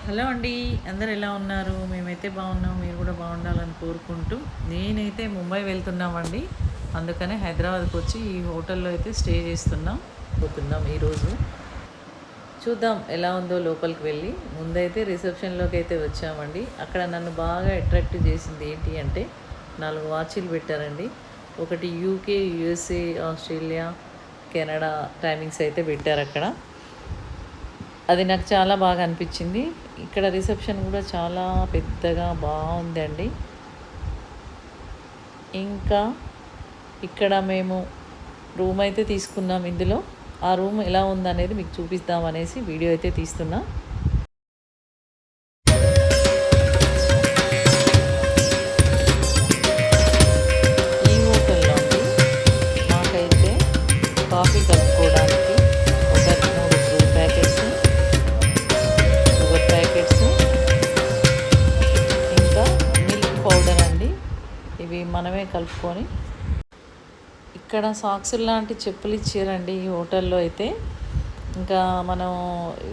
Hello అండి. అందరు ఎలా ఉన్నారు? మేమైతే బాగున్నాం. మీరు కూడా బాగుండాలని కోరుకుంటూ నేనైతే ముంబై వెళ్తున్నామండి. అందుకనే హైదరాబాద్కి వచ్చి ఈ హోటల్లో అయితే స్టే పోతున్నాం ఈరోజు. చూద్దాం ఎలా ఉందో లోపలికి వెళ్ళి. ముందైతే రిసెప్షన్లోకి అయితే వచ్చామండి. అక్కడ నన్ను బాగా అట్రాక్ట్ చేసింది ఏంటి అంటే 4 వాచీలు పెట్టారండి. ఒకటి UK, USA, Australia, Canada timings అయితే పెట్టారు అక్కడ. అది నాకు చాలా బాగా అనిపించింది. ఇక్కడ రిసెప్షన్ కూడా చాలా పెద్దగా బాగుందండి. ఇంకా ఇక్కడ మేము రూమ్ అయితే తీసుకున్నాం ఇందులో. ఆ రూమ్ ఎలా ఉందనేది మీకు చూపిద్దామనేసి వీడియో అయితే తీస్తున్నా. ఈ హోటల్లో అండి మాకైతే కాఫీ కలుపుకోవడానికి ఒక 3 బ్రూ ప్యాకెట్స్, షుగర్ ప్యాకెట్స్, ఇంకా మిల్క్ పౌడర్ అండి. ఇవి మనమే కలుపుకొని ఇక్కడ సాక్స్ లాంటి చెప్పులు ఇచ్చారండి ఈ హోటల్లో అయితే. ఇంకా మనం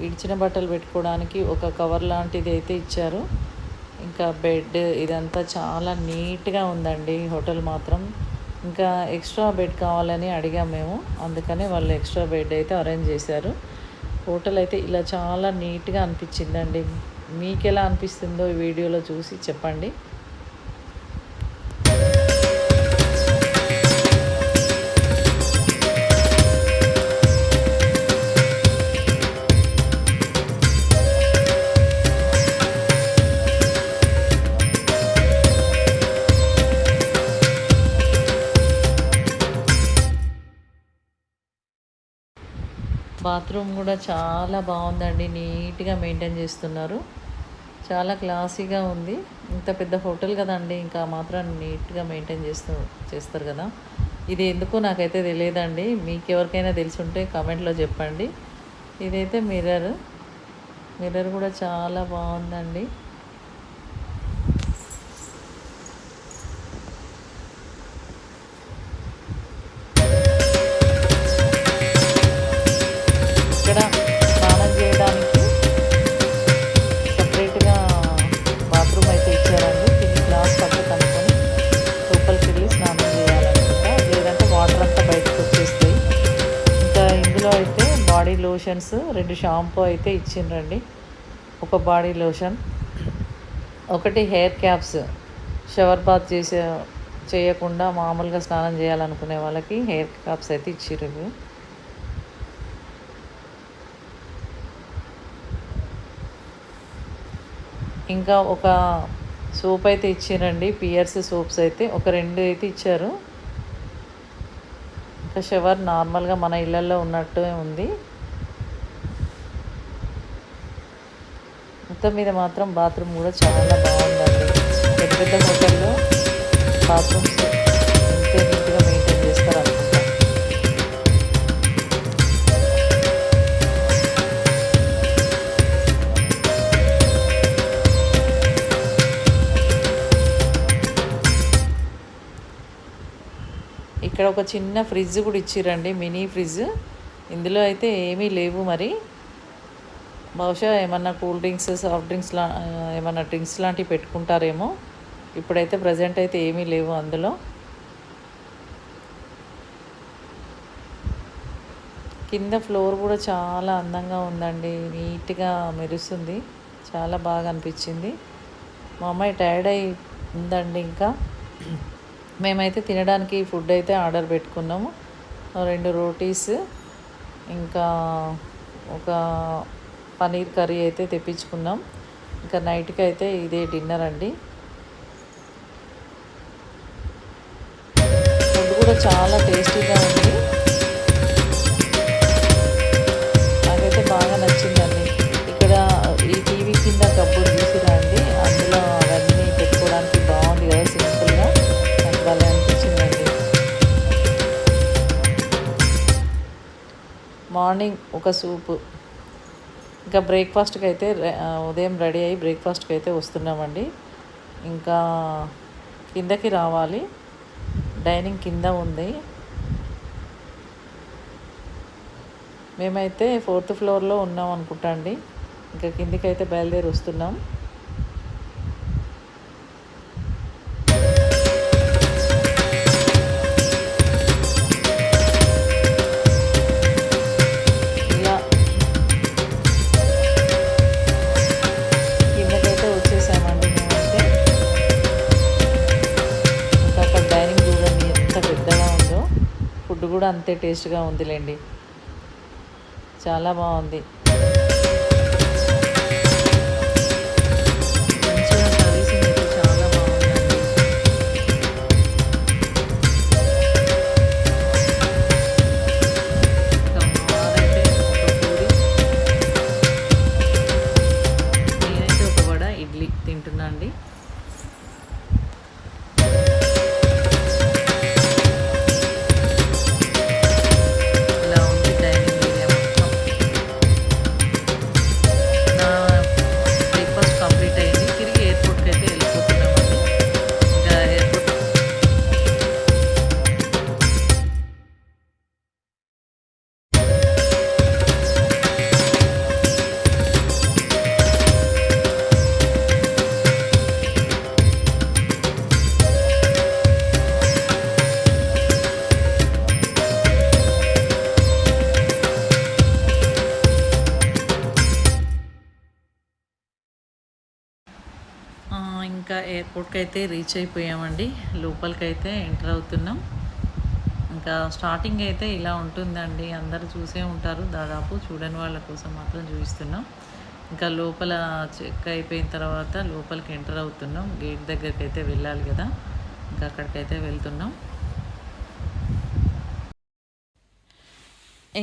ఇడిచిన బట్టలు పెట్టుకోవడానికి ఒక కవర్ లాంటిది అయితే ఇచ్చారు. ఇంకా బెడ్ ఇదంతా చాలా నీట్గా ఉందండి హోటల్ మాత్రం. ఇంకా ఎక్స్ట్రా బెడ్ కావాలని అడిగాం మేము, అందుకనే వాళ్ళు ఎక్స్ట్రా బెడ్ అయితే అరేంజ్ చేశారు. హోటల్ అయితే ఇలా చాలా నీట్గా అనిపించిందండి. మీకు ఎలా అనిపిస్తుందో ఈ వీడియోలో చూసి చెప్పండి. బాత్రూమ్ కూడా చాలా బాగుందండి. నీట్గా మెయింటైన్ చేస్తున్నారు. చాలా క్లాసీగా ఉంది. ఇంత పెద్ద హోటల్ కదండి, ఇంకా మాత్రం నీట్గా మెయింటైన్ చేస్తారు కదా. ఇది ఎందుకో నాకైతే తెలియదండి. మీకు ఎవరికైనా తెలిసి ఉంటే కామెంట్లో చెప్పండి. ఇదైతే మిర్రర్ కూడా చాలా బాగుందండి. ఇక్కడ స్నానం చేయడానికి సపరేట్గా బాత్రూమ్ అయితే ఇచ్చారండి. దీన్ని గ్లాస్ పక్కకు అనుకొని లోపలికి వెళ్ళి స్నానం చేయాలనుకుంటా, లేదంటే వాటర్ అంతా బయటకు వచ్చేస్తాయి. ఇంకా ఇందులో అయితే బాడీ లోషన్స్, 2 షాంపూ అయితే ఇచ్చిండ్రండి. ఒక బాడీ లోషన్, ఒకటి హెయిర్ క్యాప్స్. షవర్ బాత్ చేయకుండా మామూలుగా స్నానం చేయాలనుకునే వాళ్ళకి హెయిర్ క్యాప్స్ అయితే ఇచ్చిర్రు. ఇంకా ఒక సోప్ అయితే ఇచ్చారండి, పియర్స్ సోప్స్ అయితే ఒక 2 అయితే ఇచ్చారు. ఇంకా షవర్ నార్మల్గా మన ఇళ్ళల్లో ఉన్నట్టు ఉంది. మొత్తం మీద మాత్రం బాత్రూమ్ కూడా చాలా బాగుందండి. పెద్ద పెద్ద హోటల్లో బాత్రూమ్స్ ఇంతే నీట్గా మెయింటైన్ చేస్తారు అనుకుంటా. ఇక్కడ ఒక చిన్న ఫ్రిడ్జ్ కూడా ఇచ్చిరండి, మినీ ఫ్రిడ్జ్. ఇందులో అయితే ఏమీ లేవు మరి. బహుశా ఏమన్నా కూల్ డ్రింక్స్, సాఫ్ట్ డ్రింక్స్ ఏమన్నా డ్రింక్స్ లాంటివి పెట్టుకుంటారేమో. ఇప్పుడైతే ప్రజెంట్ అయితే ఏమీ లేవు అందులో. కింద ఫ్లోర్ కూడా చాలా అందంగా ఉందండి, నీట్గా మెరుస్తుంది. చాలా బాగా అనిపించింది. మా అమ్మాయి టైర్డ్ అయి ఉందండి. ఇంకా మేమైతే తినడానికి ఫుడ్ అయితే ఆర్డర్ పెట్టుకున్నాము. 2 రోటీస్, ఇంకా ఒక పనీర్ కర్రీ అయితే తెప్పించుకున్నాం. ఇంకా నైట్కి అయితే ఇదే డిన్నర్ అండి. ఫుడ్ కూడా చాలా టేస్టీగా ఉంది. నాకైతే బాగా నచ్చిందండి. ఇక్కడ ఈ టీవీ కింద కబోర్డ్ చూసిరా అండి, అందులో అవన్నీ పెట్టుకోవడానికి బాగుంది కదా, సింపుల్గా. నాకు భలే అనిపించిందండి. మార్నింగ్ ఒక సూపు. ఇంకా బ్రేక్ఫాస్ట్కి అయితే ఉదయం రెడీ అయ్యి బ్రేక్ఫాస్ట్కి అయితే వస్తున్నామండి. ఇంకా కిందకి రావాలి, డైనింగ్ కింద ఉంది. మేమైతే 4th ఫ్లోర్లో ఉన్నాం అనుకుంటా అండి. ఇంకా కిందికైతే బయలుదేరి వస్తున్నాం. ఇలా కిందకైతే వచ్చేసామండి మేమైతే. ఇంకా అక్కడ డైనింగ్ చూడండి ఎంత పెద్దగా ఉందో. ఫుడ్ కూడా అంతే టేస్ట్గా ఉందిలేండి, చాలా బాగుంది. మంచిగా సర్వీసింగ్ అయితే చాలా బాగుందండి. ఇంకా మావారైతే ఒక పూరి, నేనైతే ఒక వడ ఇడ్లీ తింటున్నా అండి. ఇలా ఉంది డైనింగ్ ఏరియా మొత్తం. నా బ్రేక్ఫాస్ట్ కంప్లీట్ అయింది. తిరిగి ఎయిర్పోర్ట్కి అయితే వెళ్ళిపోతున్నామండి. ఇంకా ఎయిర్పోర్ట్ ఇంకా ఎయిర్పోర్ట్కి అయితే రీచ్ అయిపోయామండి. లోపలికైతే ఎంటర్ అవుతున్నాం. ఇంకా స్టార్టింగ్ అయితే ఇలా ఉంటుందండి, అందరూ చూసే ఉంటారు దాదాపు, చూడని వాళ్ళ కోసం మాత్రం చూపిస్తున్నాం. ఇంకా లోపల చెక్ అయిపోయిన తర్వాత లోపలికి ఎంటర్ అవుతున్నాం. గేట్ దగ్గరికి అయితే వెళ్ళాలి కదా, ఇంకా అక్కడికైతే వెళ్తున్నాం.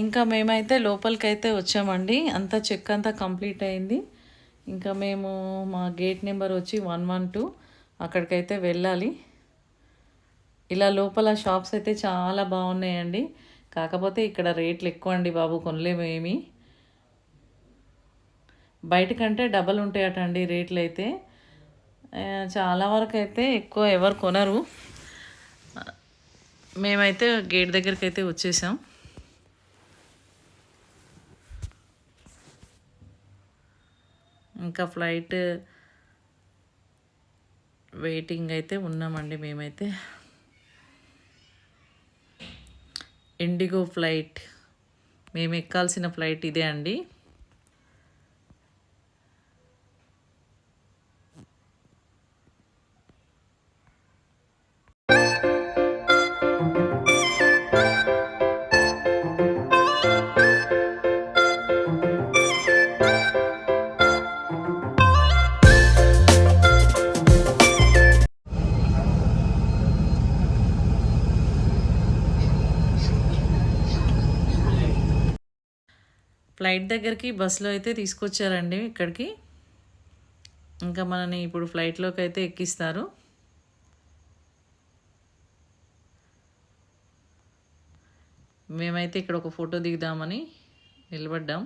ఇంకా మేమైతే లోపలికైతే వచ్చామండి. అంతా చెక్ అంతా కంప్లీట్ అయింది. ఇంకా మేము మా గేట్ నెంబర్ వచ్చి 112, అక్కడికైతే వెళ్ళాలి. ఇలా లోపల షాప్స్ అయితే చాలా బాగున్నాయండి. కాకపోతే ఇక్కడ రేట్లు ఎక్కువ అండి బాబు, కొనలేము ఏమి. బయట కంటే డబల్ ఉంటాయట అండి రేట్లు అయితే. చాలా వరకు అయితే ఎక్కువ ఎవరు కొనరు. మేమైతే గేట్ దగ్గరికి అయితే వచ్చేసాం. ఇంకా ఫ్లైట్ వెయిటింగ్ అయితే ఉన్నామండి మేమైతే. ఇండిగో ఫ్లైట్, మేము ఎక్కాల్సిన ఫ్లైట్ ఇదే అండి. ఫ్లైట్ దగ్గరికి బస్సులో అయితే తీసుకొచ్చారండి ఇక్కడికి. ఇంకా మనని ఇప్పుడు ఫ్లైట్లోకి అయితే ఎక్కిస్తారు. మేమైతే ఇక్కడ ఒక ఫోటో దిగుదామని నిలబడ్డాం.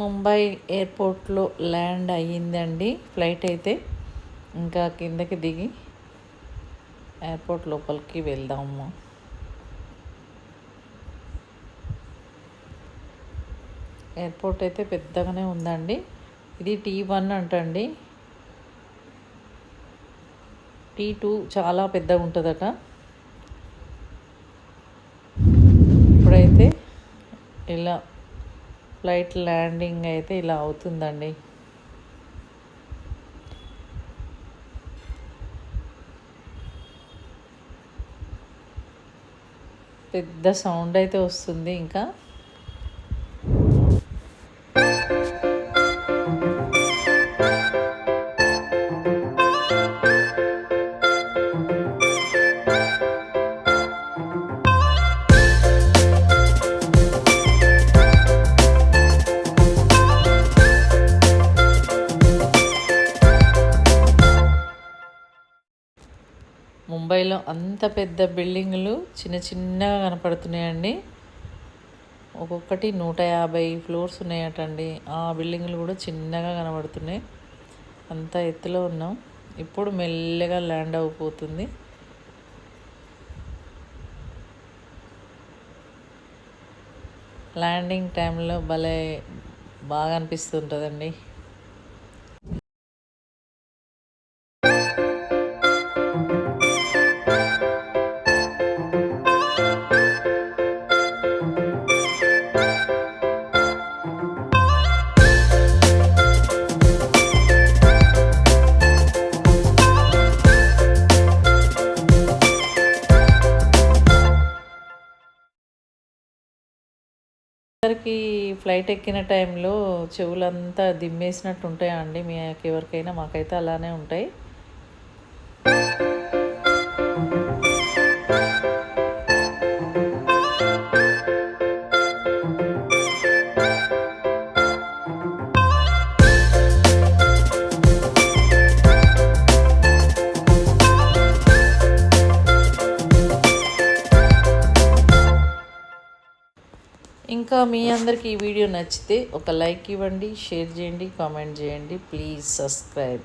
ముంబై ఎయిర్పోర్ట్లో ల్యాండ్ అయ్యిందండి ఫ్లైట్ అయితే. ఇంకా కిందకి దిగి ఎయిర్పోర్ట్ లోపలికి వెళ్దాము. ఎయిర్పోర్ట్ అయితే పెద్దగానే ఉందండి. ఇది T1 అంటండి. T2 చాలా పెద్దగా ఉంటుందట. ఇప్పుడైతే ఇలా ఫ్లైట్ ల్యాండింగ్ అయితే ఇలా అవుతుందండి. పెద్ద సౌండ్ అయితే వస్తుంది. ఇంకా ముంబైలో అంత పెద్ద బిల్డింగులు చిన్న చిన్నగా కనపడుతున్నాయండి. ఒక్కొక్కటి 150 ఫ్లోర్స్ ఉన్నాయటండి. ఆ బిల్డింగులు కూడా చిన్నగా కనబడుతున్నాయి. అంత ఎత్తులో ఉన్నాం. ఇప్పుడు మెల్లగా ల్యాండ్ అయిపోతుంది. ల్యాండింగ్ టైంలో భలే బాగా అనిపిస్తుంటుందండి. అందరికి ఫ్లైట్ ఎక్కిన టైంలో చెవులంతా దిమ్మేసినట్టు ఉంటాయా అండి మీకు ఎవరికైనా? మాకైతే అలానే ఉంటాయి. ఇంకా మీ అందరికీ ఈ వీడియో నచ్చితే ఒక లైక్ ఇవ్వండి, షేర్ చేయండి, కామెంట్ చేయండి. Please subscribe.